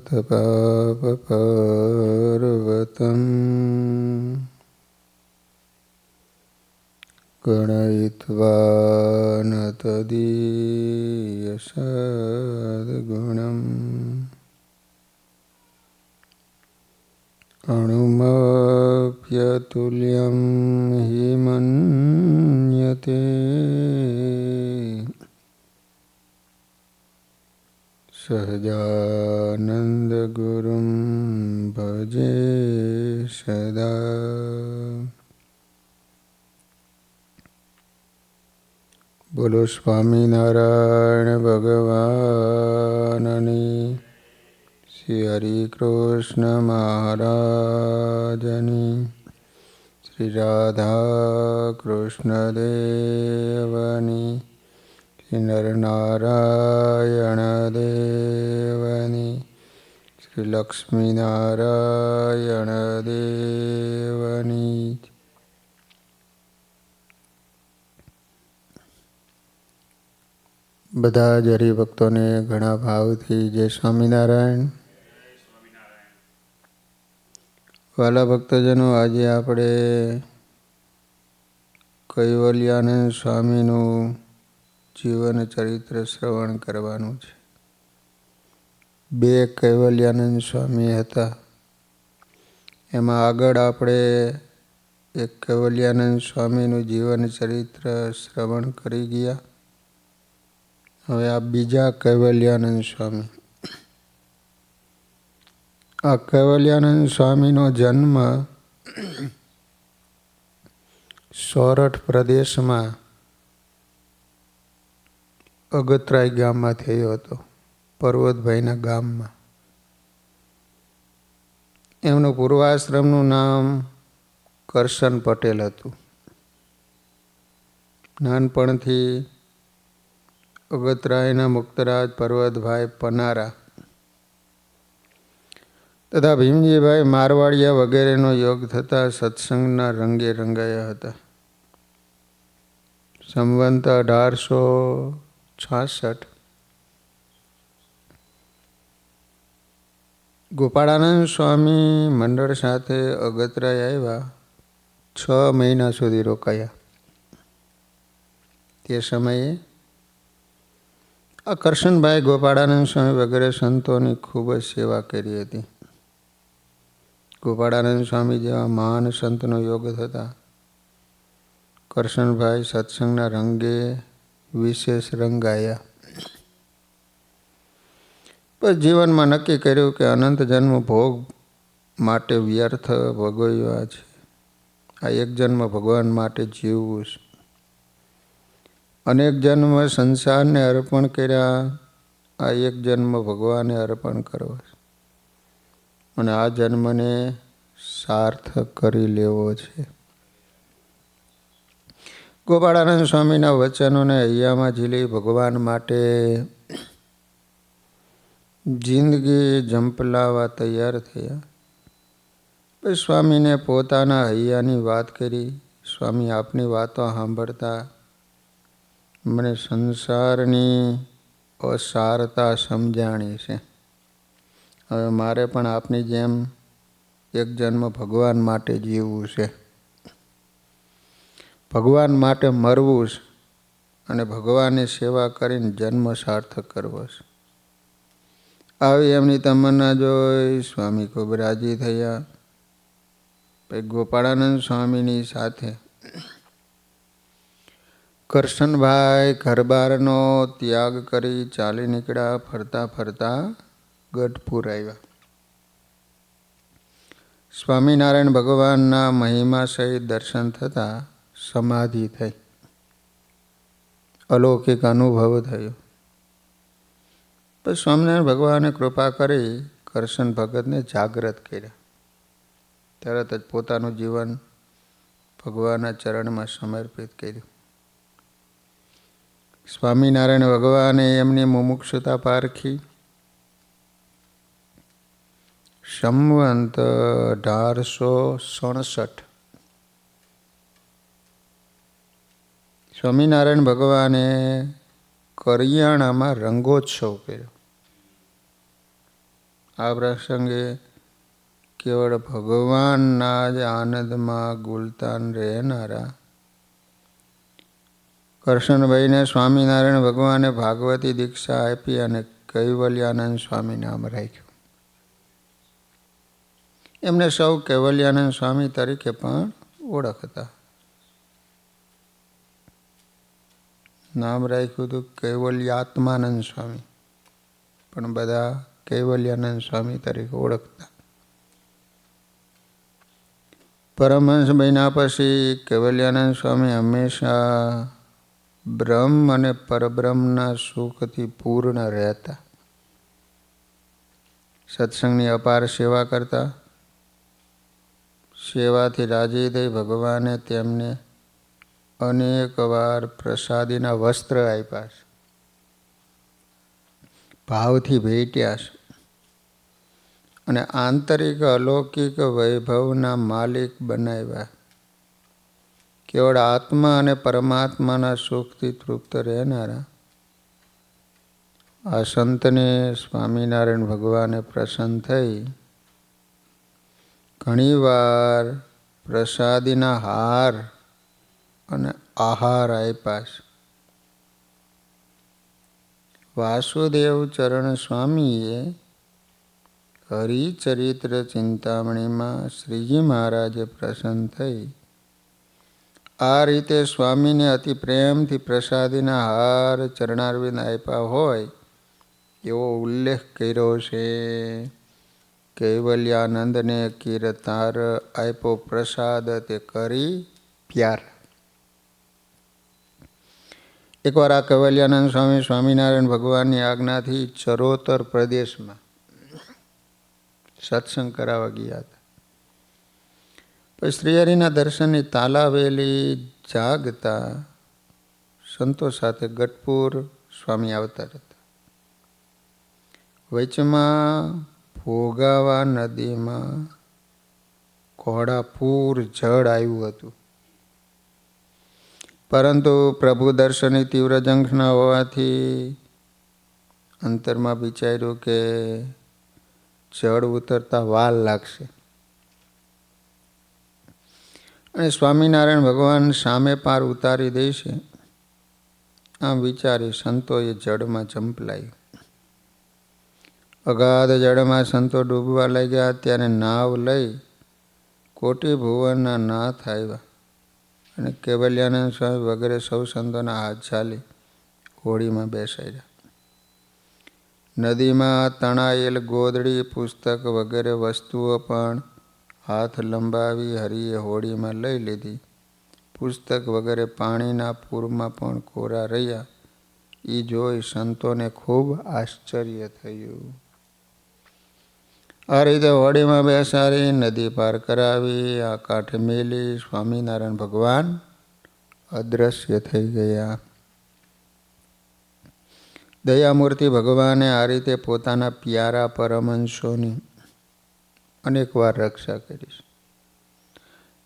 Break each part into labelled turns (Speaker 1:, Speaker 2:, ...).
Speaker 1: पापपर्वतं गणयित्वा न तदीयसद्गुणम् अणुमप्यतुल्यं हि मन्यते सहजानन्दगुरुं भजे सदा। बोलो स्वामीनारायण भगवाननी, श्री हरि कृष्ण महाराजनी, श्री राधा कृष्ण देवनी, श्री नरनारायण देवनी, श्री लक्ष्मीनारायण देवनी। બધા જ હરિભક્તોને ઘણા ભાવથી જય સ્વામિનારાયણ। વાલા ભક્તજનો, આજે આપણે કૈવલ્યાનંદ સ્વામીનું જીવન ચરિત્ર શ્રવણ કરવાનું છે। બે કૈવલ્યાનંદ સ્વામી હતા, એમાં આગળ આપણે એક કૈવલ્યાનંદ સ્વામીનું જીવન ચરિત્ર શ્રવણ કરી ગયા। હવે આ બીજા કૈવલ્યાનંદ સ્વામી, આ કૈવલ્યાનંદ સ્વામીનો જન્મ સોરઠ પ્રદેશમાં અગતરાય ગામમાં થયો હતો, પર્વતભાઈના ગામમાં। એમનું પૂર્વાશ્રમનું નામ કરશન પટેલ હતું। નાનપણથી અગતરાયના મુક્તરાજ પર્વતભાઈ પનારા તથા ભીમજીભાઈ મારવાડિયા વગેરેનો યોગ થતાં સત્સંગના રંગે રંગાયા હતા। સંવંત 1866 ગોપાળાનંદ સ્વામી મંડળ સાથે અગતરાય આવ્યા। 6 મહિના સુધી રોકાયા। તે સમયે આ કરશનભાઈ ગોપાળાનંદ સ્વામી વગેરે સંતોની ખૂબ જ સેવા કરી હતી। ગોપાળાનંદ સ્વામી જેવા મહાન સંતનો યોગ થતા કરશનભાઈ સત્સંગના રંગે વિશેષ રંગાયા। પણ જીવનમાં નક્કી કર્યું કે અનંત જન્મ ભોગ માટે વ્યર્થ ભોગવ્યા છે, આ એક જન્મ ભગવાન માટે જીવવું છે। અનેક જન્મ સંસારને અર્પણ કર્યા, આ એક જન્મ ભગવાને અર્પણ કરવો છે અને આ જન્મને સાર્થક કરી લેવો છે। ગોપાળાનંદ સ્વામીના વચનોને હૈયામાં ઝીલી ભગવાન માટે જિંદગી ઝંપલાવા તૈયાર થયા। પછી સ્વામીને પોતાના હૈયાની વાત કરી। સ્વામી, આપની વાતો સાંભળતા મને સંસારની અસારતા સમજાણી છે। હવે મારે પણ આપની જેમ એક જન્મ ભગવાન માટે જીવવું છે, ભગવાન માટે મરવું છે અને ભગવાનની સેવા કરીને જન્મ સાર્થક કરવો છે। આવી એમની તમન્ના જોઈ સ્વામી ખૂબ રાજી થયા। પછી ગોપાળાનંદ સ્વામીની સાથે કરશનભાઈ ઘરબારનો ત્યાગ કરી ચાલી નીકળ્યા। ફરતા ફરતા ગઢપુર આવ્યા। સ્વામિનારાયણ ભગવાનના મહિમા સહિત દર્શન થતાં સમાધિ થઈ, અલૌકિક અનુભવ થયો। પછી સ્વામિનારાયણ ભગવાને કૃપા કરી કરશન ભગતને જાગૃત કર્યા। તરત જ પોતાનું જીવન ભગવાનના ચરણમાં સમર્પિત કર્યું। સ્વામિનારાયણ ભગવાને એમની મુમુક્ષુતા પારખી। સંવંત 1867 સ્વામિનારાયણ ભગવાને કરિયાણામાં રંગોત્સવ કર્યો। આ પ્રસંગે કેવળ ભગવાનના જ આનંદમાં ગુલતાન રહેનારા કરશનભાઈને સ્વામિનારાયણ ભગવાને ભાગવતી દીક્ષા આપી અને કૈવલ્યાનંદ સ્વામી નામ રાખ્યું. એમને સૌ કૈવલ્યાનંદ સ્વામી તરીકે પણ ઓળખતા. નામ રાખ્યું હતું કૈવલ્યાત્માનંદ સ્વામી, પણ બધા કૈવલ્યાનંદ સ્વામી તરીકે ઓળખતા. પરમહંસ બન્યા પછી કૈવલ્યાનંદ સ્વામી હંમેશા બ્રહ્મ અને પરબ્રહ્મના સુખથી પૂર્ણ રહેતા. સત્સંગની અપાર સેવા કરતા. સેવાથી રાજી થઈ ભગવાને તેમને અનેક વાર પ્રસાદીના વસ્ત્ર આપ્યા છે, ભાવથી ભેટ્યા છે અને આંતરિક અલૌકિક વૈભવના માલિક બનાવ્યા. કેવળ આત્મા અને પરમાત્માના સુખથી તૃપ્ત રહેનારા આ સંતને સ્વામિનારાયણ ભગવાને પ્રસન્ન થઈ ઘણીવાર પ્રસાદીના હાર અને આહાર આપ્યા છે. વાસુદેવ ચરણ સ્વામીએ હરિચરિત્ર ચિંતામણીમાં શ્રીજી મહારાજે પ્રસન્ન થઈ આ રીતે સ્વામીને અતિ પ્રેમથી પ્રસાદીના હાર ચરણારવિંદ આપ્યા હોય એવો ઉલ્લેખ કર્યો છે. કૈવલ્યાનંદને કીર્તાર આપ્યો પ્રસાદ તે કરી પ્યાર. એકવાર આ કૈવલ્યાનંદ સ્વામી સ્વામિનારાયણ ભગવાનની આજ્ઞાથી ચરોતર પ્રદેશમાં સત્સંગ કરાવવા ગયા હતા. પછી શ્રીહરિના દર્શનની તાલાવેલી જાગતા સંતો સાથે ગઢપુર સ્વામી આવતા હતા. વચમાં ભોગાવા નદીમાં ઘોડાપૂર જળ આવ્યું હતું, પરંતુ પ્રભુ દર્શનની તીવ્ર ઝંખના હોવાથી અંતરમાં વિચાર્યું કે જળ ઉતરતા વાર લાગશે અને સ્વામિનારાયણ ભગવાન સામે પાર ઉતારી દેશે. આમ વિચારી સંતોએ જળમાં ઝંપલાયું. અગાધ જળમાં સંતો ડૂબવા લાગ્યા. ત્યારે નાવ લઈ કોટી ભુવનના નાથ આવ્યા અને કૈવલ્યાનંદ સ્વામી વગેરે સૌ સંતોના હાથ ઝાલી હોડીમાં બેસાડ્યા. નદીમાં તણાયેલ ગોદડી, પુસ્તક વગેરે વસ્તુઓ પણ હાથ લંબાવી હરિએ હોડીમાં લઈ લીધી. પુસ્તક વગેરે પાણીના પૂરમાં પણ કોરા રહ્યા. એ જોઈ સંતોને ખૂબ આશ્ચર્ય થયું. આ રીતે હોડીમાં બેસાડી નદી પાર કરાવી આ કાંઠે મેલી સ્વામિનારાયણ ભગવાન અદ્રશ્ય થઈ ગયા. દયામૂર્તિ ભગવાને આ રીતે પોતાના પ્યારા પરમહંસોની અનેકવાર રક્ષા કરી છે.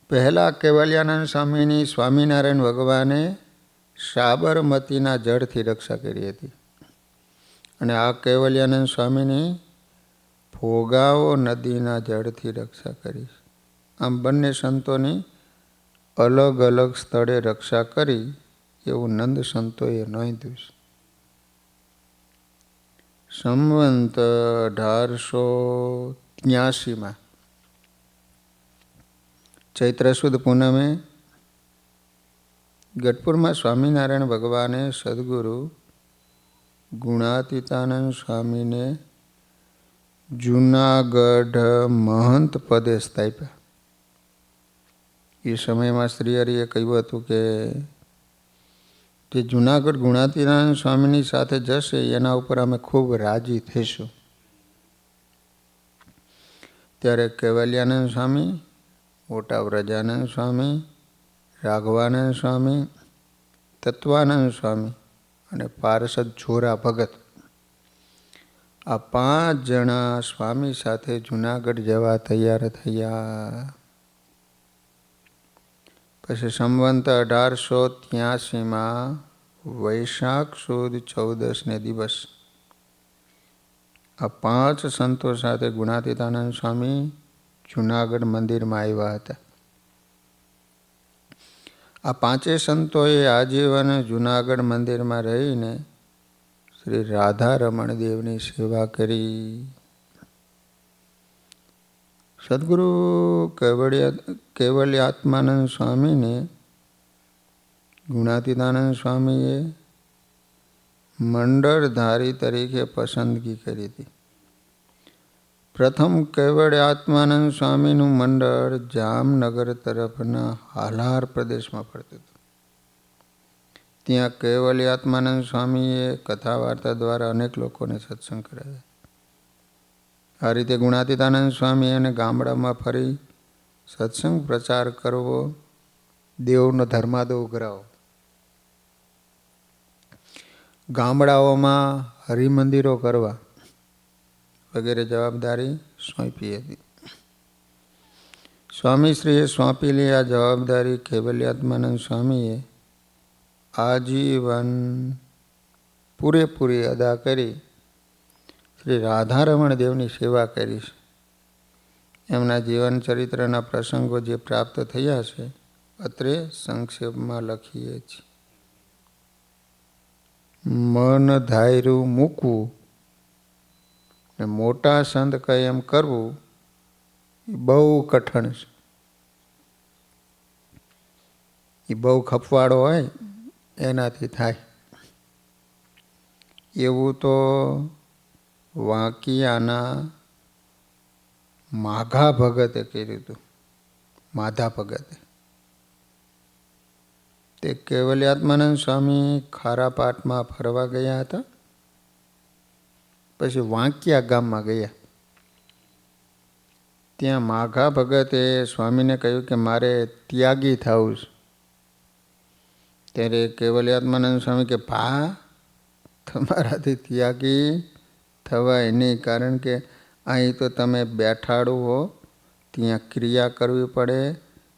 Speaker 1: પહેલાં કૈવલ્યાનંદ સ્વામીની સ્વામિનારાયણ ભગવાને સાબરમતીના જળથી રક્ષા કરી હતી અને આ કૈવલ્યાનંદ સ્વામીની ભોગાવો નદીના જળથી રક્ષા કરી છે. આમ બંને સંતોની અલગ અલગ સ્થળે રક્ષા કરી એવું નંદ સંતોએ નોંધ્યું છે. સંવંત 1883 ચૈત્ર સુદ પૂનમે ગઢપુરમાં સ્વામિનારાયણ ભગવાને સદગુરુ ગુણાતીતાનંદ સ્વામીને જૂનાગઢ મહંત પદે સ્થાપ્યા. એ સમયમાં શ્રીહરિએ કહ્યું હતું કે જે જૂનાગઢ ગુણાતીતાનંદ સ્વામીની સાથે જશે એના ઉપર અમે ખૂબ રાજી થઈશું. ત્યારે કૈવલ્યાનંદ સ્વામી, મોટા વ્રજાનંદ સ્વામી, રાઘવાનંદ સ્વામી, તત્વાનંદ સ્વામી અને પાર્ષદ જોરા ભગત આ 5 જણા સ્વામી સાથે જૂનાગઢ જવા તૈયાર થયા. પછી સંવંત 1883 વૈશાખ સુદ 14ને દિવસ આ 5 સંતો સાથે ગુણાતીતાનંદ સ્વામી જૂનાગઢ મંદિરમાં આવ્યા હતા. આ 5 સંતોએ આજીવન જૂનાગઢ મંદિરમાં રહીને શ્રી રાધા રમણ દેવની સેવા કરી. સદગુરુ કેવલ્યાત્માનંદ સ્વામીને ગુણાતીતાનંદ સ્વામીએ મંડળધારી તરીકે પસંદગી કરી હતી. પ્રથમ કેવલ્યાત્માનંદ સ્વામીનું મંડળ જામનગર તરફના હાલાર પ્રદેશમાં ફરતું હતું. ત્યાં કેવલ્યાત્માનંદ સ્વામીએ કથા વાર્તા દ્વારા અનેક લોકોને સત્સંગ કરાવ્યા. આ રીતે ગુણાતીતાનંદ સ્વામી અને ગામડામાં ફરી સત્સંગ પ્રચાર કરવો, દેવનો ધર્માદો ઉઘરાવો, ગામડાઓમાં હરિમંદિરો કરવા વગેરે જવાબદારી સોંપી હતી. સ્વામીશ્રીએ સોંપેલી આ જવાબદારી કેવલ્યાત્માનંદ સ્વામીએ આજીવન પૂરેપૂરી અદા કરી શ્રી રાધારમણ દેવની સેવા કરી છે. એમના જીવન ચરિત્રના પ્રસંગો જે પ્રાપ્ત થયા છે અત્રે સંક્ષેપમાં લખીએ છીએ. મન ધાર્યું મૂકવું ને મોટા સંત કહે એમ કરવું એ બહુ કઠણ છે. એ બહુ ખપવાળો હોય એનાથી થાય. એવું તો વાંકિયાના માઘા ભગતે કર્યું હતું. માધા ભગતે તે કેવલ્યાત્માનંદ સ્વામી ખારા પાટમાં ફરવા ગયા હતા. પછી વાંકિયા ગામમાં ગયા. ત્યાં માઘા ભગતે સ્વામીને કહ્યું કે મારે ત્યાગી થવું છે. ત્યારે કેવલ્યાત્માનંદ સ્વામી કે ભા તમારાથી ત્યાગી થવાય નહીં, કારણ કે અહીં તો તમે બેઠાડું હો, ત્યાં ક્રિયા કરવી પડે.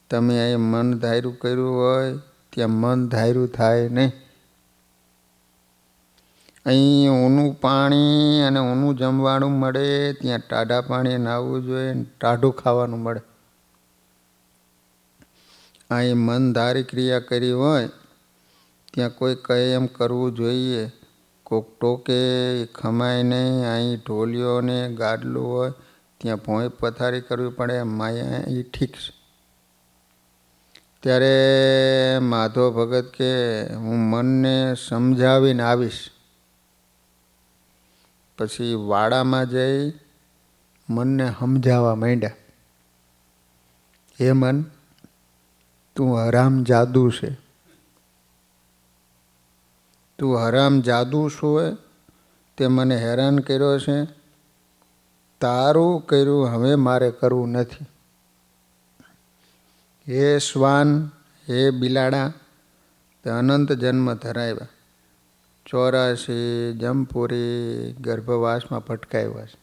Speaker 1: તમે અહીં મન ધાર્યું કર્યું હોય ત્યાં મન ધાર્યું થાય નહીં. અહીં ઊનું પાણી અને ઊનું જમવાનું મળે, ત્યાં ટાઢા પાણી નાહવું જોઈએ, ટાઢું ખાવાનું મળે. અહીં મન ધારી ક્રિયા કરી હોય ત્યાં કોઈ કહે એમ કરવું જોઈએ. કોક ટોકે ખમાય નહીં. અહીં ઢોલિયો ને ગાડલું હોય ત્યાં ભોંય પથારી કરવી પડે. માયા એ ઠીક છે. ત્યારે માધવ ભગત કે હું મનને સમજાવીને આવીશ. પછી વાડામાં જઈ મનને સમજાવવા માંડ્યા. હે મન, તું હરામ જાદુ છે. તું હરામ જાદુ છું તે મને હેરાન કર્યો છે. તારું કર્યું હવે મારે કરવું નથી. હે શ્વાન, હે બિલાડા, તે અનંત જન્મ ધરાવ્યા, 84 જમપુરી ગર્ભવાસમાં ભટકાવ્યા છે.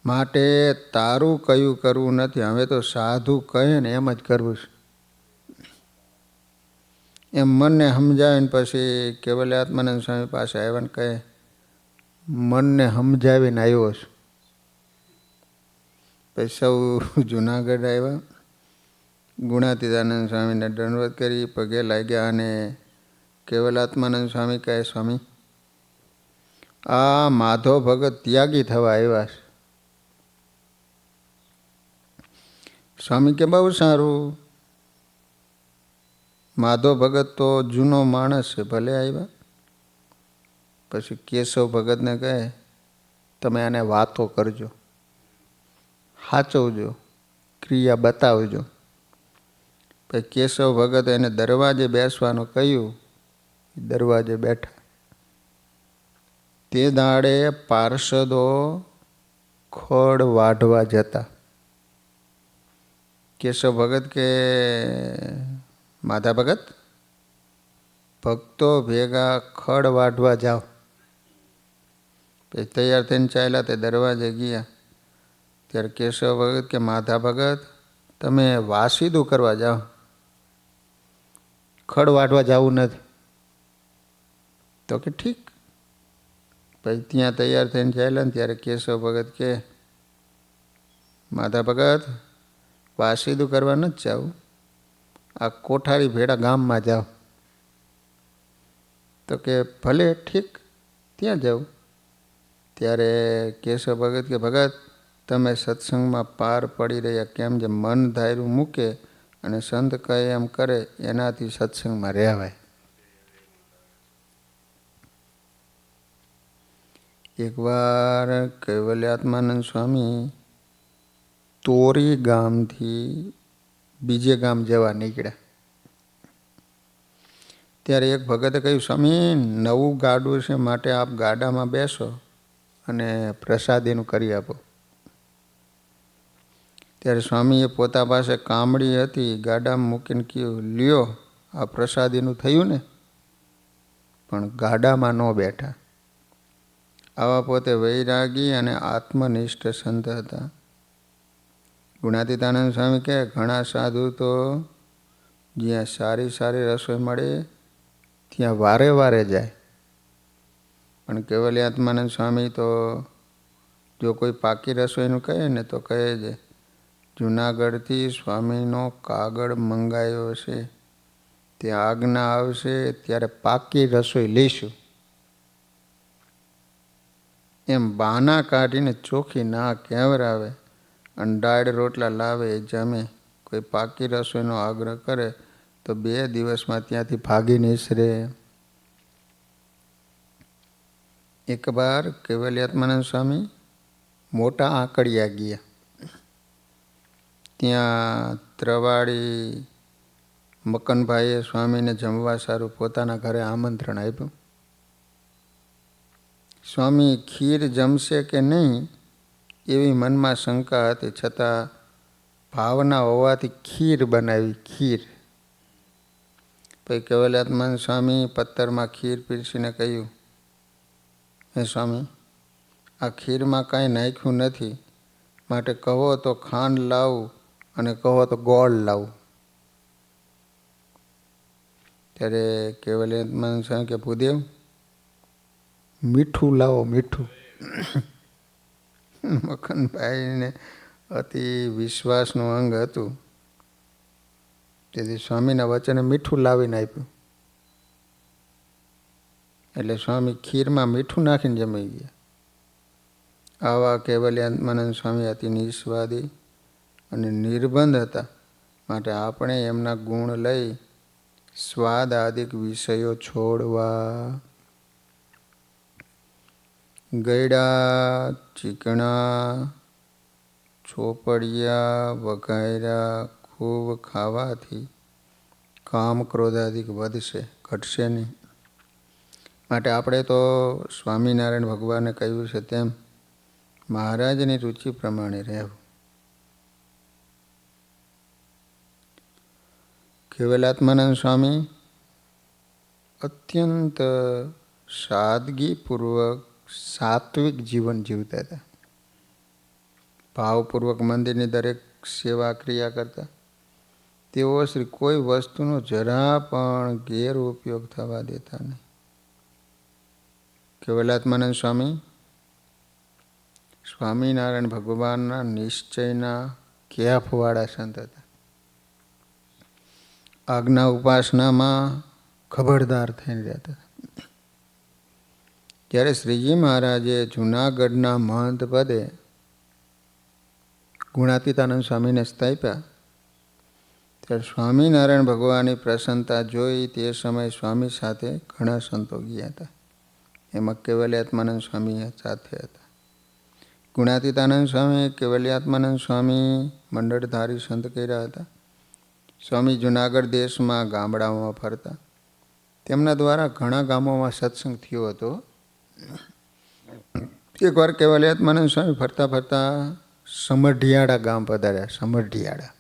Speaker 1: માટે તારું કયું કરવું નથી. હવે તો સાધુ કહે ને એમ જ કરવું છે. એમ મનને સમજાવીને પછી કેવલ્યાત્માનંદ સ્વામી પાસે આવ્યા ને કહે મનને સમજાવીને આવ્યો છું. પછી સૌ જુનાગઢ આવ્યા. ગુણાતીતાનંદ સ્વામીને દંડવત કરી પગે લાગ્યા અને કેવલ્યાત્માનંદ સ્વામી કહે સ્વામી, આ માધવ ભગત ત્યાગી થવા આવ્યા છે. સ્વામી કે બહુ સારું. માધવ ભગત તો જૂનો માણસ છે, ભલે આવ્યા. પછી કેશવ ભગતને કહે તમે આને વાતો કરજો, સાચવજો, ક્રિયા બતાવજો. પછી કેશવ ભગત એને દરવાજે બેસવાનું કહ્યું. દરવાજે બેઠા. તે દાડે પાર્ષદો ખડ વાઢવા જતા. કેશવ ભગત કે માધા ભગત, ભક્તો ભેગા ખડ વાઢવા જાઓ. પછી તૈયાર થઈને ચાલ્યા. તે દરવાજે ગયા. ત્યારે કેશવ ભગત કે માધા ભગત તમે વાસીદું કરવા જાઓ, ખડ વાઢવા જવું નથી. તો કે ઠીક. પછી ત્યાં તૈયાર થઈને ચાલ્યા ને ત્યારે કેશવ ભગત કે માધા ભગત વાસીદું કરવા નથી જાવું, આ કોઠારી ભેડા ગામમાં જાઓ. તો કે ભલે ઠીક, ત્યાં જાઉં. ત્યારે કેશવ ભગત કે ભગત તમે સત્સંગમાં પાર પડી રહ્યા કેમ? જે મન ધાર્યું મૂકે અને સંત કહે એમ કરે એનાથી સત્સંગમાં રહેવાય. એકવાર કૈવલ્યાત્માનંદ સ્વામી તોરી ગામથી બીજે ગામ જવા નીકળ્યા. ત્યારે એક ભગતે કહ્યું, સ્વામી નવું ગાડું છે, માટે આપ ગાડામાં બેસો અને પ્રસાદીનું કરી આપો. ત્યારે સ્વામીએ પોતા પાસે કામડી હતી, ગાડામાં મૂકીને કહ્યું, લ્યો આ પ્રસાદીનું થયું ને. પણ ગાડામાં ન બેઠા. આવા પોતે વૈરાગી અને આત્મનિષ્ઠ સંત હતા. ગુણાતીતાનંદ સ્વામી કહે ઘણા સાધુ તો જ્યાં સારી સારી રસોઈ મળે ત્યાં વારે વારે જાય, પણ કૈવલ્યાત્માનંદ સ્વામી તો જો કોઈ પાકી રસોઈનું કહે ને તો કહે છે જૂનાગઢથી સ્વામીનો કાગળ મંગાયો છે, ત્યાં આજ્ઞા આવશે ત્યારે પાકી રસોઈ લઈશું. એમ બહાના કાઢીને ચોખ્ખી ના કેવરાવે અને દાળ રોટલા લાવે જમે. કોઈ પાકી રસોઈનો આગ્રહ કરે તો 2 દિવસમાં ત્યાંથી ભાગી નીસરે. એકવાર કૈવલ્યાત્માનંદ સ્વામી મોટા આંકડિયા ગયા. ત્યાં ત્રવાડી મકનભાઈએ સ્વામીને જમવા સારું પોતાના ઘરે આમંત્રણ આપ્યું. સ્વામી ખીર જમશે કે નહીં એવી મનમાં શંકા હતી, છતાં ભાવના હોવાથી ખીર બનાવી. ખીર પછી કૈવલ્યાત્માનંદ સ્વામી પત્તરમાં ખીર પીરસીને કહ્યું, હે સ્વામી, આ ખીરમાં કાંઈ નાખ્યું નથી, માટે કહો તો ખાંડ લાવું અને કહો તો ગોળ લાવું. ત્યારે કૈવલ્યાત્માનંદ સ્વામી કે ભૂદેવ મીઠું લાવો, મીઠું. મખનભાઈને અતિ વિશ્વાસનું અંગ હતું, તેથી સ્વામીના વચને મીઠું લાવીને આપ્યું. એટલે સ્વામી ખીરમાં મીઠું નાખીને જમી ગયા. આવા કૈવલ્યાત્માનંદ સ્વામી અતિ નિસ્વાદી અને નિર્બંધ હતા, માટે આપણે એમના ગુણ લઈ સ્વાદ આદિક વિષયો છોડવા. ગયડા ચીકણા ચોપડિયા વઘાર્યા ખૂબ ખાવાથી કામ ક્રોધાદિક વધશે, ઘટશે નહીં. માટે આપણે તો સ્વામિનારાયણ ભગવાને કહ્યું છે તેમ મહારાજની રુચિ પ્રમાણે રહેવું. કૈવલ્યાત્માનંદ સ્વામી અત્યંત સાદગીપૂર્વક સાત્વિક જીવન જીવતા હતા. ભાવપૂર્વક મંદિરની દરેક સેવા ક્રિયા કરતા. તેઓ શ્રી કોઈ વસ્તુનો જરા પણ ગેરઉપયોગ થવા દેતા નહીં. કૈવલ્યાત્માનંદ સ્વામી સ્વામિનારાયણ ભગવાનના નિશ્ચયના કેફવાળા સંત હતા. આજ્ઞા ઉપાસનામાં ખબરદાર થઈને રહેતા. જ્યારે શ્રીજી મહારાજે જૂનાગઢના મહંત પદે ગુણાતીતાનંદ સ્વામીને સ્થાપ્યા, ત્યારે સ્વામિનારાયણ ભગવાનની પ્રસન્નતા જોઈ તે સમયે સ્વામી સાથે ઘણા સંતો ગયા હતા. એમાં કૈવલ્યાત્માનંદ સ્વામી સાથે હતા. ગુણાતીતાનંદ સ્વામી કૈવલ્યાત્માનંદ સ્વામી મંડળધારી સંત કર્યા હતા. સ્વામી જૂનાગઢ દેશમાં ગામડાઓમાં ફરતા. તેમના દ્વારા ઘણા ગામોમાં સત્સંગ થયો હતો. એકવાર કૈવલ્યાત્માનંદ સ્વામી ફરતા ફરતા સમઢિયાળા ગામ પધાર્યા. સમઢિયાળા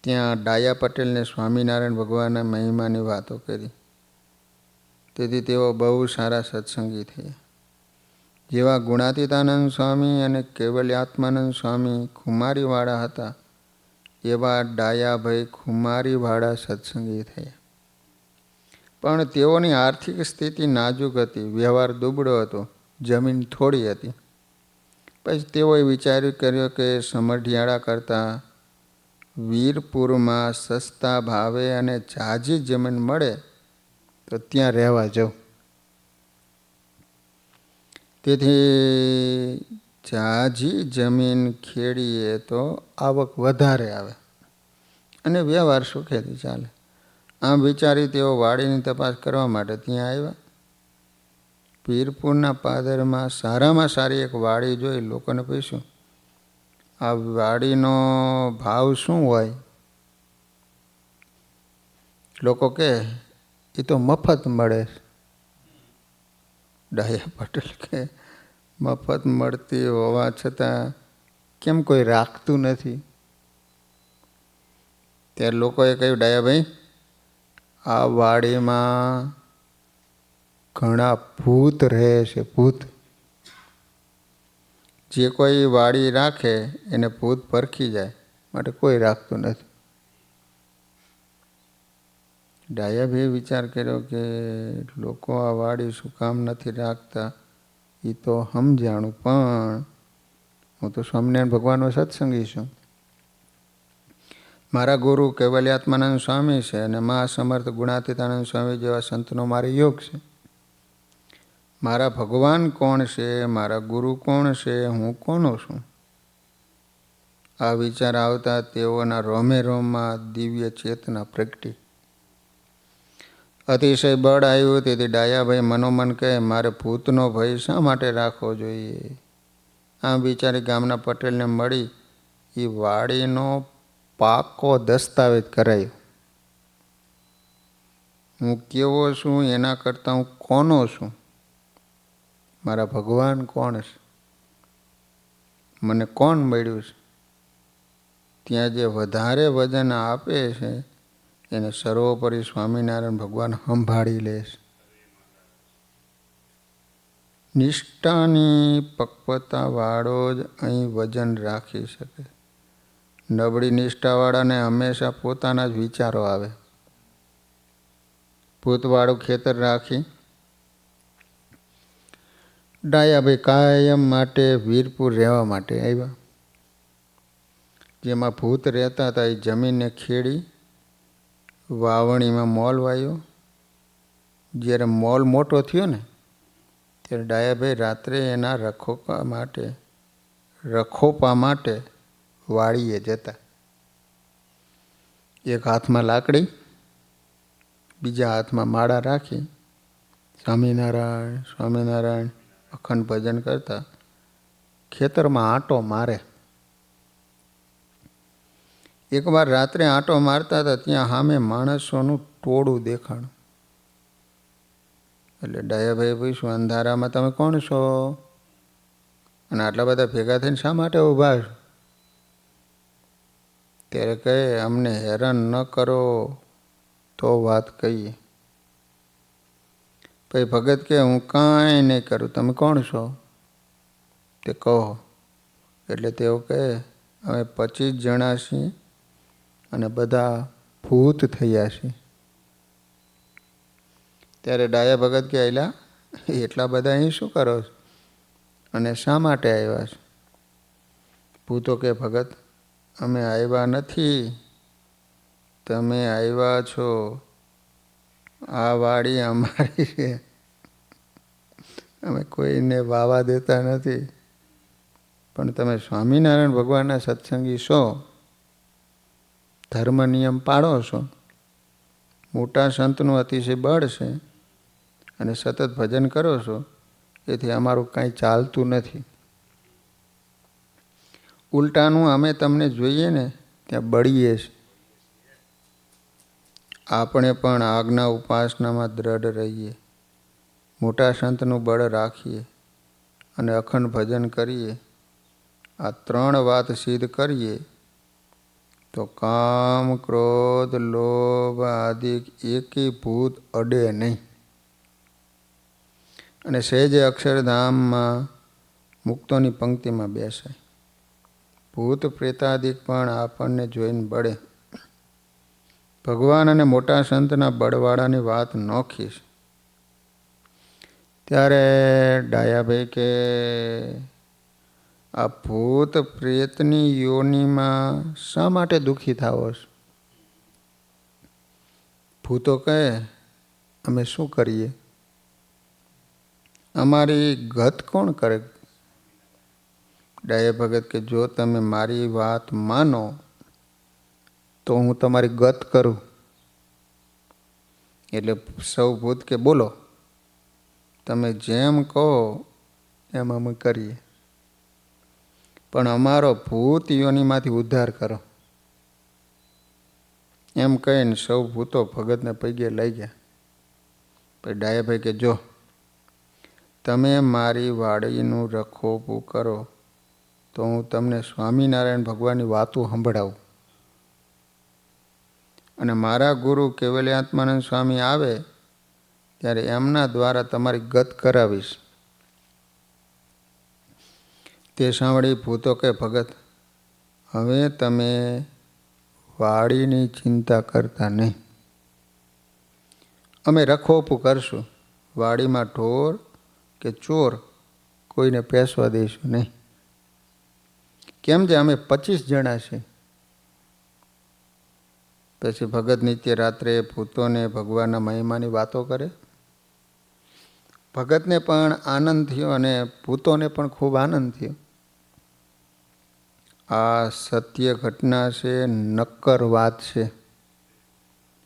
Speaker 1: ત્યાં ડાયા પટેલને સ્વામિનારાયણ ભગવાનના મહિમાની વાતો કરી. તેથી તેઓ બહુ સારા સત્સંગી થયા. જેવા ગુણાતીતાનંદ સ્વામી અને કૈવલ્યાત્માનંદ સ્વામી ખુમારીવાળા હતા, એવા ડાયાભાઈ ખુમારીવાળા સત્સંગી થયા. પણ તેઓની આર્થિક સ્થિતિ નાજુક હતી, વ્યવહાર દુબળો હતો, જમીન થોડી હતી. પછી તેઓએ વિચાર્યું કર્યો કે સમઢિયાળા કરતાં વીરપુરમાં સસ્તા ભાવે અને ઝાઝી જમીન મળે તો ત્યાં રહેવા જવું. તેથી ઝાઝી જમીન ખેડીએ તો આવક વધારે આવે અને વ્યવહાર સુખેથી ચાલે. આમ વિચારી તેઓ વાડીની તપાસ કરવા માટે ત્યાં આવ્યા. વીરપુરના પાદરમાં સારામાં સારી એક વાડી જોઈ લોકોને પૂછ્યું, આ વાડીનો ભાવ શું હોય? લોકો કહે એ તો મફત મળે. ડાયા પટેલ કે મફત મળતી હોવા છતાં કેમ કોઈ રાખતું નથી? ત્યારે લોકોએ કહ્યું, ડાયાભાઈ, આ વાડીમાં ઘણા ભૂત રહે છે. ભૂત જે કોઈ વાડી રાખે એને ભૂત પરખી જાય, માટે કોઈ રાખતું નથી. ડાયાભાઈએ વિચાર કર્યો કે લોકો આ વાડી શું કામ નથી રાખતા એ તો સમજાણું, પણ હું તો સ્વામિનારાયણ ભગવાનનો સત્સંગી છું. મારા ગુરુ કૈવલ્યાત્માનંદ સ્વામી છે અને મહાસમર્થ ગુણાતીતાનંદ સ્વામી જેવા સંતનો મારે યોગ છે. મારા ભગવાન કોણ છે, મારા ગુરુ કોણ છે, હું કોનો છું? આ વિચાર આવતા તેઓના રોમે રોમમાં દિવ્ય ચેતના પ્રગટી. અતિશય બળ આવ્યું. તેથી ડાયાભાઈ મનોમન કહે, મારે ભૂતનો ભય શા માટે રાખવો જોઈએ? આમ વિચારી ગામના પટેલને મળી એ વાડીનો પાકો દસ્તાવેજ કરાયો. હું કેવો છું એના કરતાં હું કોનો છું, મારા ભગવાન કોણ છે, મને કોણ મળ્યું છે, ત્યાં જે વધારે વજન આપે છે એને સર્વોપરી સ્વામિનારાયણ ભગવાન સંભાળી લે છે. નિષ્ઠાની પક્વતાવાળો જ અહીં વજન રાખી શકે. નબળી નિષ્ઠાવાળાને હંમેશા પોતાના જ વિચારો આવે. ભૂતવાળું ખેતર રાખી ડાયાભાઈ કાયમ માટે વીરપુર રહેવા માટે આવ્યા. જેમાં ભૂત રહેતા હતા એ જમીનને ખેડી વાવણીમાં મોલ વાવ્યો. જ્યારે મોલ મોટો થયો ને ત્યારે ડાયાભાઈ રાત્રે એના રખોપા માટે વાડીએ જતા. એક હાથમાં લાકડી, બીજા હાથમાં માળા રાખી સ્વામિનારાયણ સ્વામિનારાયણ અખંડ ભજન કરતા ખેતરમાં આંટો મારે. એકવાર રાત્રે આંટો મારતા હતા ત્યાં સામે માણસોનું ટોળું દેખાણું. એટલે ડાયાભાઈ પૂછ્યું, અંધારામાં તમે કોણ છો અને આટલા બધા ભેગા થઈને શા માટે ઊભા છો? ત્યારે કહે, અમને હેરાન ન કરો તો વાત કહીએ. પછી ભગત કહે, હું કાંઈ નહીં કરું, તમે કોણ છો તે કહો. એટલે તેઓ કહે, અમે 25 જણા છીએ અને બધા ભૂત થયા છીએ. ત્યારે ડાયા ભગત કે, એલા એટલા બધા અહીં શું કરો છો અને શા માટે આવ્યા છો? ભૂતો કે, ભગત અમે આવ્યા નથી, તમે આવ્યા છો. આ વાડી અમારી છે, અમે કોઈને વાવા દેતા નથી, પણ તમે સ્વામિનારાયણ ભગવાનના સત્સંગી છો, ધર્મ નિયમ પાળો છો, મોટા સંતનું અતિશય બળ છે અને સતત ભજન કરો છો, એથી અમારું કાંઈ ચાલતું નથી. ઉલટાનું અમે તમને જોઈએ ને ત્યાં બળીએ છીએ. આપણે પણ આજ્ઞા ઉપાસનામાં દ્રઢ રહીએ, મોટા સંતનું બળ રાખીએ અને અખંડ ભજન કરીએ. આ 3 વાત સિદ્ધ કરીએ તો કામ, ક્રોધ, લોભ આદિ એકી ભૂત અડે નહીં અને સહેજે અક્ષરધામમાં મુક્તોની પંક્તિમાં બેસાય. ભૂત પ્રેતાદિક પણ આપણને જોઈને બળે. ભગવાન અને મોટા સંતના બળવાળાની વાત નોખીશ. ત્યારે ડાયાભાઈ કે આ ભૂત પ્રેતની યોનિમાં શા માટે દુઃખી થાવો છો? ભૂતો કહે અમે શું કરીએ? અમારી ગત કોણ કરે? ડાયા ભગત કે જો તમે મારી વાત માનો તો હું તમારી ગત કરું. એટલે સૌ ભૂત કે બોલો, તમે જેમ કહો એમ અમે કરીએ, પણ અમારો ભૂત યોનિમાંથી ઉદ્ધાર કરો. એમ કહીને સૌ ભૂતો ભગતને પગે લઈ ગયા. પછી ડાયાભાઈ કે જો તમે મારી વાડીનું રખોપું કરો તો હું તમને સ્વામિનારાયણ ભગવાનની વાતો સંભળાવું, અને મારા ગુરુ કેવલ્યાત્માનંદ સ્વામી આવે ત્યારે એમના દ્વારા તમારી ગત કરાવીશ. તે સાંભળી ભૂતો કે ભગત હવે તમે વાડીની ચિંતા કરતા નહીં, અમે રખોપું કરશું. વાડીમાં ઢોર કે ચોર કોઈને પેસવા દઈશું નહીં. કેમ છે અમે 25 જણા છીએ. પછી ભગત નિત્ય રાત્રે ભૂતોને ભગવાનના મહિમાની વાતો કરે. ભગતને પણ આનંદ થયો અને ભૂતોને પણ ખૂબ આનંદ થયો. આ સત્ય ઘટના છે, નક્કર વાત છે.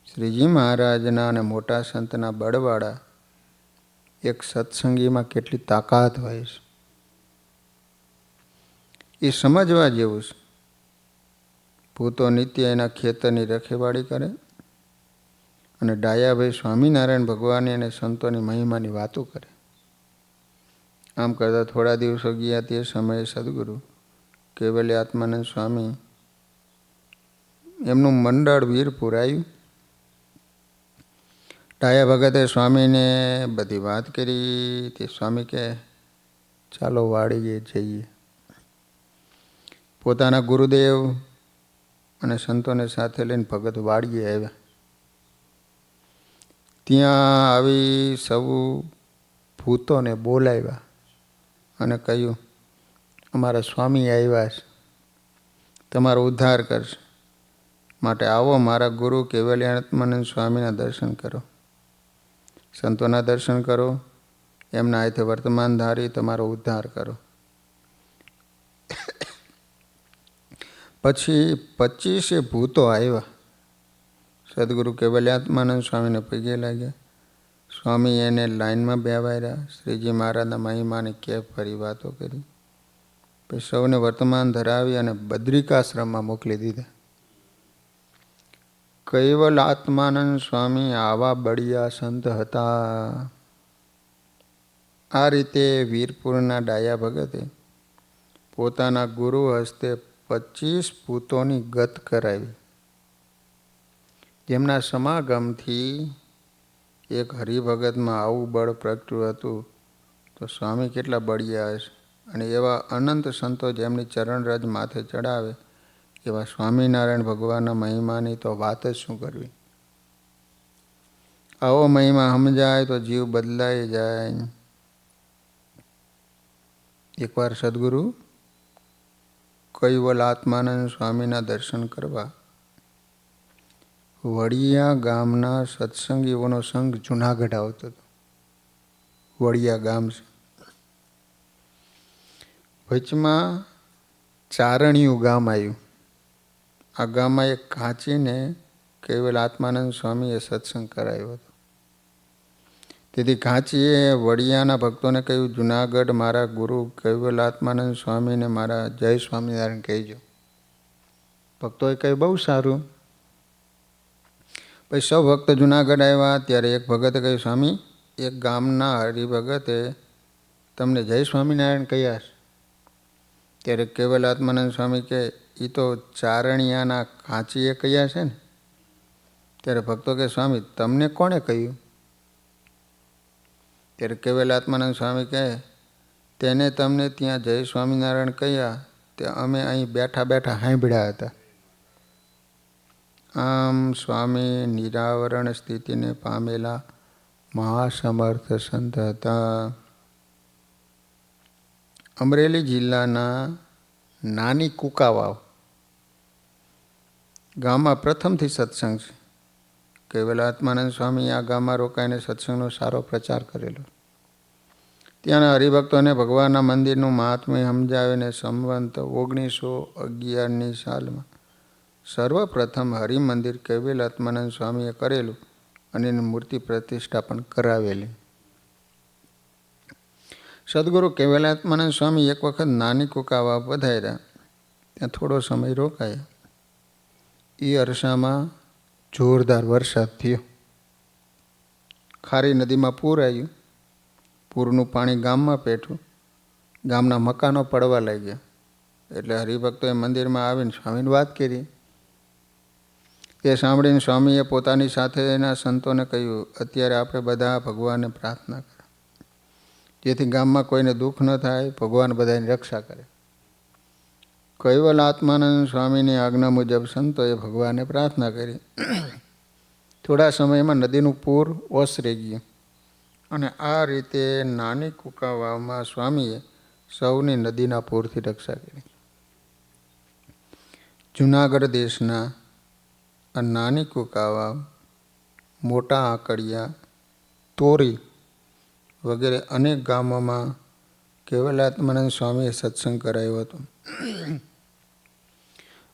Speaker 1: શ્રીજી મહારાજના અને મોટા સંતના બળવાળા એક સત્સંગીમાં કેટલી તાકાત હોય છે એ સમજવા જેવું છે. ભૂતો નિત્ય એના ખેતરની રખેવાળી કરે અને ડાયાભાઈ સ્વામિનારાયણ ભગવાન અને સંતોની મહિમાની વાતો કરે. આમ કરતાં થોડા દિવસો ગયા તે સમયે સદગુરુ કેવલ્યાત્માનંદ સ્વામી એમનું મંડળ વીરપુર આવ્યું. ડાયા ભગતે સ્વામીને બધી વાત કરી. તે સ્વામી કે ચાલો વાડીએ જઈએ. પોતાના ગુરુદેવ અને સંતોને સાથે લઈને ભગત વાડીએ આવ્યા. ત્યાં આવી સૌ ભૂતોને બોલાવ્યા અને કહ્યું અમારા સ્વામી આવ્યા છે, તમારો ઉદ્ધાર કરશે, માટે આવો મારા ગુરુ કેવલ્યાત્માનંદ સ્વામીના દર્શન કરો, સંતોના દર્શન કરો, એમના હાથે વર્તમાન ધારી તમારો ઉદ્ધાર કરો. પછી 25 ભૂતો આવ્યા. સદગુરુ કેવલ્યાત્માનંદ સ્વામીને પગે લાગ્યા. સ્વામી એને લાઈનમાં બેવાર્યા. શ્રીજી મહારાજના મહિમાની કેફ ફરી વાતો કરી. પછી સૌને વર્તમાન ધરાવી અને બદ્રિકાશ્રમમાં મોકલી દીધા. કૈવલાત્માનંદ સ્વામી આવા બળિયા સંત હતા. આ રીતે વીરપુરના ડાયા ભગતે પોતાના ગુરુ હસ્તે 25 ભૂતોની ગત કરાવી. જેમના સમાગમથી એક હરિભગતમાં આવું બળ પ્રગટ્યું હતું તો સ્વામી કેટલા બળિયા હશે. અને એવા અનંત સંતો જેમની ચરણરજ માથે ચડાવે એવા સ્વામિનારાયણ ભગવાનના મહિમાની તો વાત જ શું કરવી. આવો મહિમા સમજાય તો જીવ બદલાઈ જાય. એકવાર સદગુરુ કૈવલાત્માનંદ સ્વામીના દર્શન કરવા વડિયા ગામના સત્સંગીઓનો સંઘ જુનાગઢ આવતો હતો. વડિયા ગામ છે. વચમાં ચારણિયું ગામ આવ્યું. આ ગામમાં એક કાંચીને કૈવલાત્માનંદ સ્વામીએ સત્સંગ કરાયો હતો. તેથી કાંચીએ વડિયાના ભક્તોને કહ્યું જુનાગઢ મારા ગુરુ કૈવલાત્માનંદ સ્વામીને મારા જય સ્વામિનારાયણ કહેજો. ભક્તોએ કહ્યું બહુ સારું. પછી સૌ ભક્ત જુનાગઢ આવ્યા. ત્યારે એક ભગતે કહ્યું સ્વામી એક ગામના હરિભગતે તમને જય સ્વામિનારાયણ કહ્યા છે. ત્યારે કેવલાત્માનંદ સ્વામી કે એ તો ચારણિયાના કાંચીએ કહ્યા છે ને. ત્યારે ભક્તો કે સ્વામી તમને કોણે કહ્યું? ત્યારે કેવલાત્માનંદ સ્વામી કહે તેને તમને ત્યાં જય સ્વામિનારાયણ કહ્યા તે અમે અહીં બેઠા બેઠા સાંભળ્યા હતા. આમ સ્વામી નિરાવરણ સ્થિતિને પામેલા મહાસમર્થ સંત હતા. અમરેલી જિલ્લાના નાની કુકાવાવ ગામમાં પ્રથમથી સત્સંગ છે. કેવલાત્માનંદ સ્વામી આ ગામમાં રોકાઈને સત્સંગનો સારો પ્રચાર કરેલો. ત્યાંના હરિભક્તોને ભગવાનના મંદિરનું મહાત્મ્ય સમજાવીને સંવંત 1911ની સાલમાં સર્વપ્રથમ હરિમંદિર કેવલાત્માનંદ સ્વામીએ કરેલું અને એની મૂર્તિ પ્રતિષ્ઠા પણ કરાવેલી. સદગુરુ કેવલાત્માનંદ સ્વામી એક વખત નાની કુકાવા પધાર્યા. ત્યાં થોડો સમય રોકાયા. એ અરસામાં જોરદાર વરસાદ થયો. ખારી નદીમાં પૂર આવ્યું. પૂરનું પાણી ગામમાં પેઠું. ગામના મકાનો પડવા લાગ્યા. એટલે હરિભક્તોએ મંદિરમાં આવીને સ્વામીને વાત કરી. તે સાંભળીને સ્વામીએ પોતાની સાથેના સંતોને કહ્યું, અત્યારે આપણે બધા ભગવાનને પ્રાર્થના કરે જેથી ગામમાં કોઈને દુઃખ ન થાય, ભગવાન બધાની રક્ષા કરે. કૈવલાત્માનંદ સ્વામીની આજ્ઞા મુજબ સંતોએ ભગવાનને પ્રાર્થના કરી. થોડા સમયમાં નદીનું પૂર ઓસરી ગયું અને આ રીતે નાની કુકાવામાં સ્વામીએ સૌની નદીના પૂરથી રક્ષા કરી. જૂનાગઢ દેશના આ નાની કુકાવા, મોટા આંકડિયા, તોરી વગેરે અનેક ગામોમાં કેવલાત્માનંદ સ્વામીએ સત્સંગ કરાયો હતો.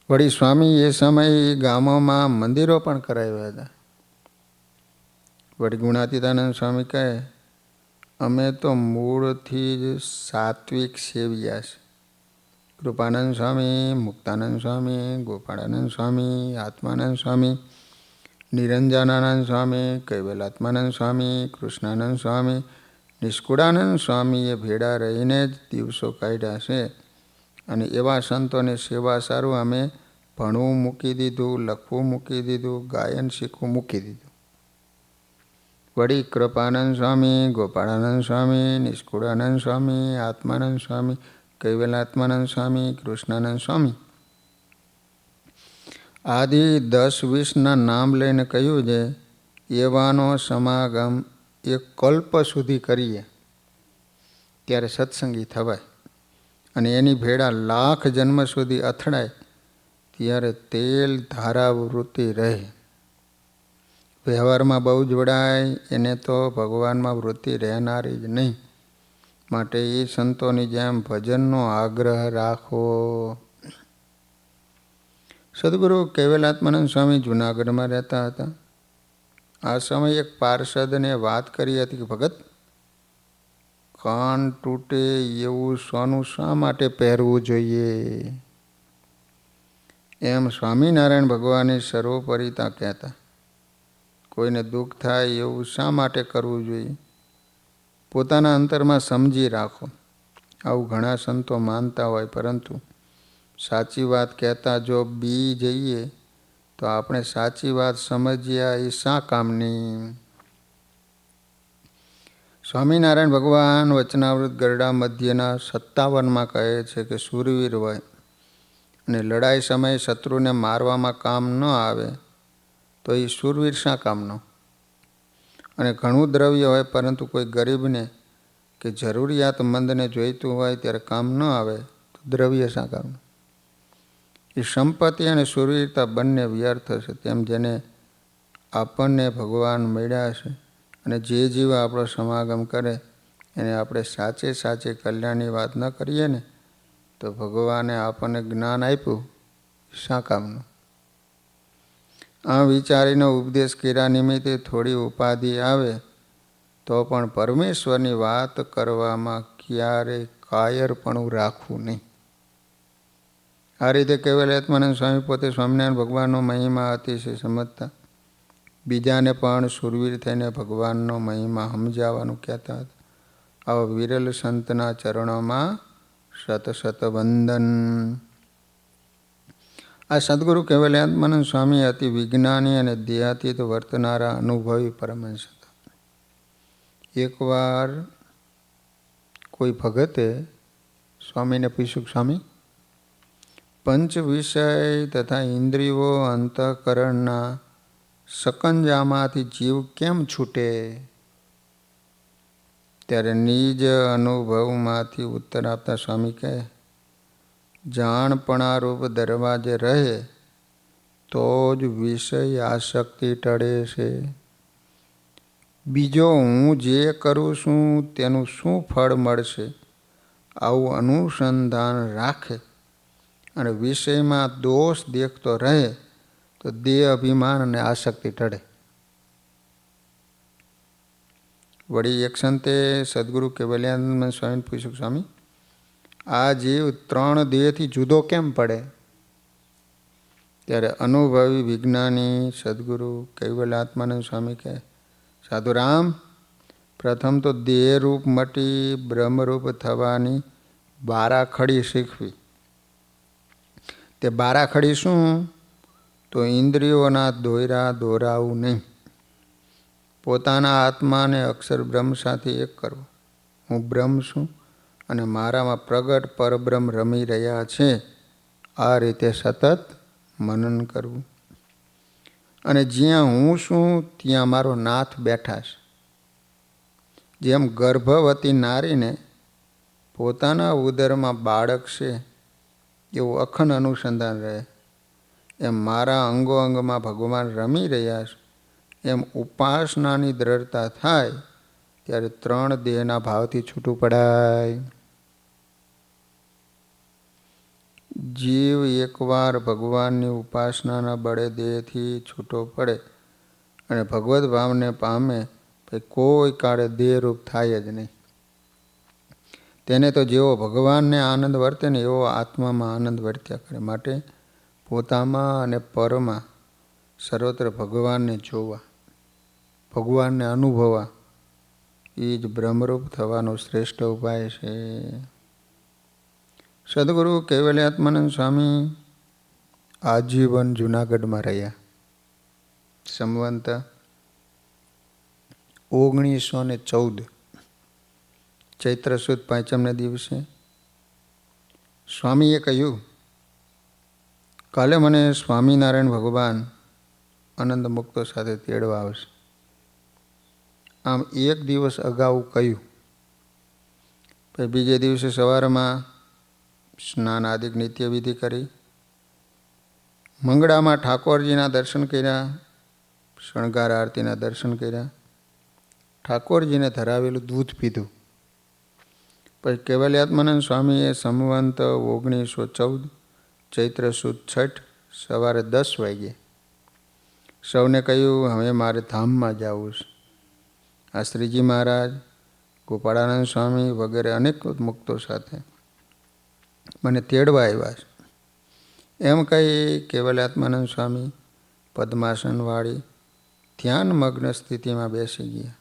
Speaker 1: વળી સ્વામી એ સમયે ગામોમાં મંદિરો પણ કરાવ્યા હતા. વળી ગુણાતીતાનંદ સ્વામી કહે, અમે તો મૂળથી જ સાત્વિક સેવ્યા છે. કૃપાનંદ સ્વામી, મુક્તાનંદ સ્વામી, ગોપાળાનંદ સ્વામી, આત્માનંદ સ્વામી, નિરંજનાનંદ સ્વામી, કૈવલાત્માનંદ સ્વામી, કૃષ્ણાનંદ સ્વામી, નિષ્કુળાનંદ સ્વામીએ ભેળા રહીને જ દિવસો કાઢ્યા છે. અને એવા સંતોની સેવા સારું અમે ભણવું મૂકી દીધું, લખવું મૂકી દીધું, ગાયન શીખવું મૂકી દીધું. વળી કૃપાનંદ સ્વામી, ગોપાળાનંદ સ્વામી, નિષ્કુળાનંદ સ્વામી, આત્માનંદ સ્વામી, કૈવલાત્માનંદ સ્વામી, કૃષ્ણાનંદ સ્વામી આદિ 10-20ના નામ લઈને કહ્યું છે, એવાનો સમાગમ એક કલ્પ સુધી કરીએ ત્યારે સત્સંગી થવાય અને એની ભેળા લાખ જન્મ સુધી અથડાય ત્યારે તેલ ધારાવૃત્તિ રહે. વ્યવહારમાં બહુ જોડાય એને તો ભગવાનમાં વૃત્તિ રહેનારી જ નહીં. માટે એ સંતોની જેમ ભજનનો આગ્રહ રાખવો. સદગુરુ કેવલાત્માનંદ સ્વામી જૂનાગઢમાં રહેતા હતા. આ સમયે એક પાર્ષદને વાત કરી હતી કે ભગત, કાન તૂટે એવું સોનું શા માટે પહેરવું જોઈએ? એમ સ્વામિનારાયણ ભગવાનની સર્વોપરિતા કહેતા. કોઈને દુઃખ થાય એવું શા માટે કરવું જોઈએ? પોતાના અંતરમાં સમજી રાખો. આવું ઘણા સંતો માનતા હોય, પરંતુ સાચી વાત કહેતા જો બી જઈએ તો આપણે સાચી વાત સમજ્યા એ શા કામની? સ્વામિનારાયણ ભગવાન વચનાવૃત ગરડા મધ્યના 57માં કહે છે કે શૂરવીર હોય અને લડાઈ સમયે શત્રુને મારવામાં કામ ન આવે તો એ શૂરવીર શા કામનો? અને ઘણું દ્રવ્ય હોય પરંતુ કોઈ ગરીબને કે જરૂરિયાતમંદને જોઈતું હોય ત્યારે કામ ન આવે તો દ્રવ્ય શા કામનું? એ સંપત્તિ અને શૂરવીરતા બંને વ્યર્થ છે. તેમ જેને આપણને ભગવાન મળ્યા છે અને જે જીવ આપણો સમાગમ કરે એને આપણે સાચે સાચે કલ્યાણની વાત ન કરીએ ને તો ભગવાને આપણને જ્ઞાન આપ્યું શા કામનું? આ વિચારીનો ઉપદેશ કર્યા નિમિત્તે થોડી ઉપાધિ આવે તો પણ પરમેશ્વરની વાત કરવામાં ક્યારેય કાયરપણું રાખવું નહીં. આ રીતે કેવલાત્માનંદ સ્વામી પોતે સ્વામિનારાયણ ભગવાનનો મહિમા અતિશય સમજતા. બીજાને પણ શૂરવીર થઈને ભગવાનનો મહિમા સમજાવવાનું કહેતા હતા. આવા વિરલ સંતના ચરણોમાં શત શત વંદન. આ સદગુરુ કેવલાત્માનંદ સ્વામી અતિ વિજ્ઞાની અને દેહાતીત વર્તનારા અનુભવી પરમહંસ હતા. એકવાર કોઈ ભગતે સ્વામીને પૂછ્યું, સ્વામી પંચ વિષય તથા ઇન્દ્રિયો અંતઃકરણના સકંજામાંથી જીવ કેમ છૂટે? ત્યારે નિજ અનુભવમાંથી ઉત્તર આપતા સ્વામી કહે, જાણપણારૂપ દરવાજે રહે તો જ વિષય આસક્તિ ટળે છે. બીજો હું જે કરું છું તેનું શું ફળ મળશે, આવું અનુસંધાન રાખે અને વિષયમાં દોષ દેખતો રહે તો દેહ અભિમાન અને આસક્તિ ટળે. વળી એક સંતે સદગુરુ કેવલ્યાનંદ સ્વામીને પૂછ્યું, સ્વામી, આ જીવ 3 દેહથી જુદો કેમ પડે? ત્યારે અનુભવી વિજ્ઞાની સદગુરુ કૈવલ્યાત્માનંદ સ્વામી કહે, સાધુરામ, પ્રથમ તો દેહરૂપ મટી બ્રહ્મરૂપ થવાની બારાખડી શીખવી. તે બારાખડી શું? તો ઇન્દ્રિયોના દોયરા દોરાવું નહીં, પોતાના આત્માને અક્ષર બ્રહ્મ સાથે એક કરવો. હું બ્રહ્મ છું અને મારામાં પ્રગટ પરબ્રહ્મ રમી રહ્યા છે, આ રીતે સતત મનન કરવું. અને જ્યાં હું છું ત્યાં મારો નાથ બેઠા છે. જેમ ગર્ભવતી નારીને પોતાના ઉદરમાં બાળક છે એવું અખંડ અનુસંધાન રહે, એમ મારા અંગો અંગમાં ભગવાન રમી રહ્યા છે, એમ ઉપાસનાની દ્રઢતા થાય ત્યારે 3 દેહના ભાવથી છૂટું પડાય. જીવ એકવાર ભગવાનની ઉપાસનાના બળે દેહથી છૂટો પડે અને ભગવદ્ ભાવને પામે, કોઈ કાળે દેહરૂપ થાય જ નહીં. તેને તો જેવો ભગવાનને આનંદ વર્તે ને એવો આત્મામાં આનંદ વર્ત્યા કરે. માટે પોતામાં અને પરમાં સર્વત્ર ભગવાનને જોવા, ભગવાનને અનુભવવા, એ જ બ્રહ્મરૂપ થવાનો શ્રેષ્ઠ ઉપાય છે. સદગુરુ કૈવલ્યાત્માનંદ સ્વામી આજીવન જૂનાગઢમાં રહ્યા. સંવંત 1914 ચૈત્ર સુદ 5મના દિવસે સ્વામીએ કહ્યું, કાલે મને સ્વામિનારાયણ ભગવાન આનંદ મુક્તો સાથે તેડવા આવશે. આમ 1 દિવસ અગાઉ કહ્યું. પછી બીજે દિવસે સવારમાં સ્નાન આદિક નિત્યવિધિ કરી, મંગળામાં ઠાકોરજીના દર્શન કર્યા, શણગાર આરતીના દર્શન કર્યા, ઠાકોરજીને ધરાવેલું દૂધ પીધું. પછી કૈવલ્યાત્માનંદ સ્વામીએ સંવંત 1914 ચૈત્ર સુદ 6 સવારે 10 વાગ્યે સૌને કહ્યું, હવે મારે ધામમાં જવું છે. આ શ્રીજી મહારાજ, ગોપાળાનંદ સ્વામી વગેરે અનેક મુક્તો સાથે મને તેડવા આવ્યા છે. એમ કહી કૈવલ્યાત્માનંદ સ્વામી પદ્માસનવાળી ધ્યાનમગ્ન સ્થિતિમાં બેસી ગયા.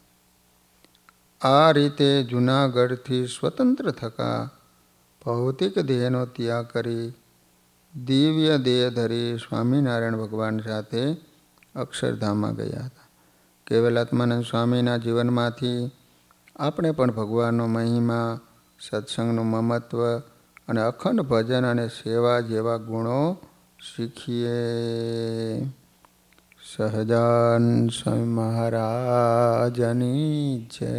Speaker 1: આ રીતે જૂનાગઢથી સ્વતંત્ર થકા ભૌતિક દેહનો ત્યાગ કરી દિવ્ય દેહ ધરી સ્વામિનારાયણ ભગવાન સાથે અક્ષરધામમાં ગયા હતા. કૈવલ્યાત્માનંદ સ્વામીના જીવનમાંથી આપણે પણ ભગવાનનો મહિમા, સત્સંગનું મમત્વ અને અખંડ ભજન અને સેવા જેવા ગુણો શીખીએ. સહજાન સ્વામી મહારાજની જય.